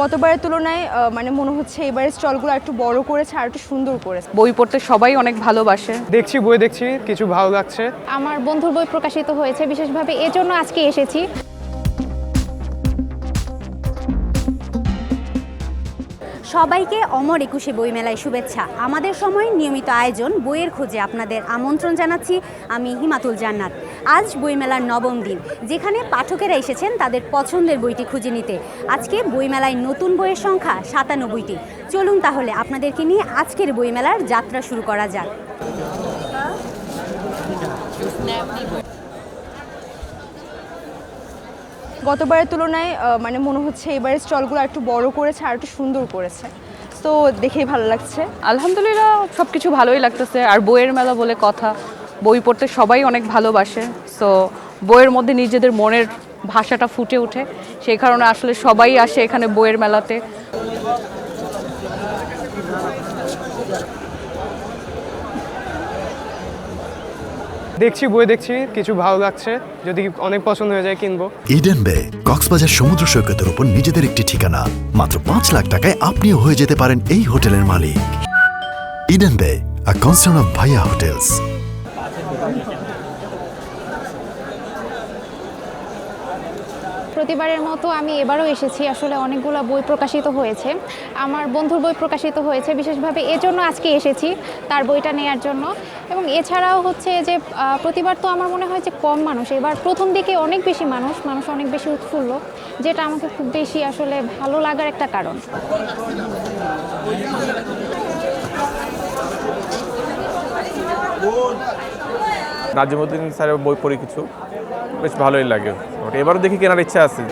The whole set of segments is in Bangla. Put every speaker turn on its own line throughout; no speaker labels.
গতবারের তুলনায় মানে মনে হচ্ছে এবারের স্টলগুলো একটু বড় করেছে আর একটু সুন্দর করেছে।
বই পড়তে সবাই অনেক ভালোবাসে।
বই দেখছি, কিছু ভালো লাগছে।
আমার বন্ধুর বই প্রকাশিত হয়েছে, বিশেষভাবে এজন্য আজকে এসেছি।
সবাইকে অমর একুশে বইমেলায় শুভেচ্ছা। আমাদের সময় নিয়মিত আয়োজন বইয়ের খোঁজে আপনাদের আমন্ত্রণ জানাচ্ছি আমি হিমাতুল জান্নাত। আজ বইমেলার নবম দিন, যেখানে পাঠকেরা এসেছেন তাদের পছন্দের বইটি খুঁজে নিতে। আজকে বইমেলায় নতুন বইয়ের সংখ্যা 97টি। চলুন তাহলে আপনাদেরকে নিয়ে আজকের বইমেলার যাত্রা শুরু করা যাক।
গতবারের তুলনায় মানে মনে হচ্ছে এবারের স্টলগুলো একটু বড় করেছে আর একটু সুন্দর করেছে, তো দেখেই ভালো লাগছে।
আলহামদুলিল্লাহ, সব কিছু ভালোই লাগতেছে। আর বইয়ের মেলা বলে কথা, বই পড়তে সবাই অনেক ভালোবাসে। সো বইয়ের মধ্যে নিজেদের মনের ভাষাটা ফুটে ওঠে, সেই কারণে আসলে সবাই আসে এখানে বইয়ের মেলাতে।
বই দেখছি, কিছু ভালো লাগছে। যদি অনেক পছন্দ হয়ে যায় কিনবো।
ইডেন বে কক্সবাজার সমুদ্র সৈকতের উপর নিজেদের একটি ঠিকানা। মাত্র 5 লাখ টাকায় আপনিও হয়ে যেতে পারেন এই হোটেলের মালিক। ইডেন বে, আ কনসার্ন অফ ভাইয়া হোটেলস।
প্রতিবারের মতো আমি এবারও এসেছি। আসলে অনেকগুলো বই প্রকাশিত হয়েছে, আমার বন্ধুর বই প্রকাশিত হয়েছে, বিশেষভাবে এজন্য আজকে এসেছি তার বইটা নেয়ার জন্য। এবং এছাড়াও হচ্ছে যে প্রতিবার তো আমার মনে হয় যে কম মানুষ, এবার প্রথম দিকে অনেক বেশি মানুষ অনেক বেশি উৎফুল্ল, যেটা আমাকে খুব বেশি আসলে ভালো লাগার একটা কারণ।
নাজিমুদ্দিন স্যারের বই পড়ি কিছু, বেশ ভালোই লাগে। এবারও দেখি কেনার ইচ্ছা আছে।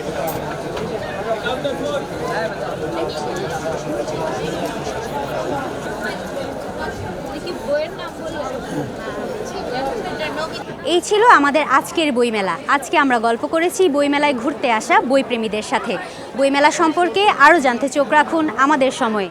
এই ছিল আমাদের আজকের বইমেলা। আজকে আমরা গল্প করেছি বইমেলায় ঘুরতে আসা বইপ্রেমীদের সাথে। বইমেলা সম্পর্কে আরও জানতে চোখ রাখুন আমাদের সময়ে।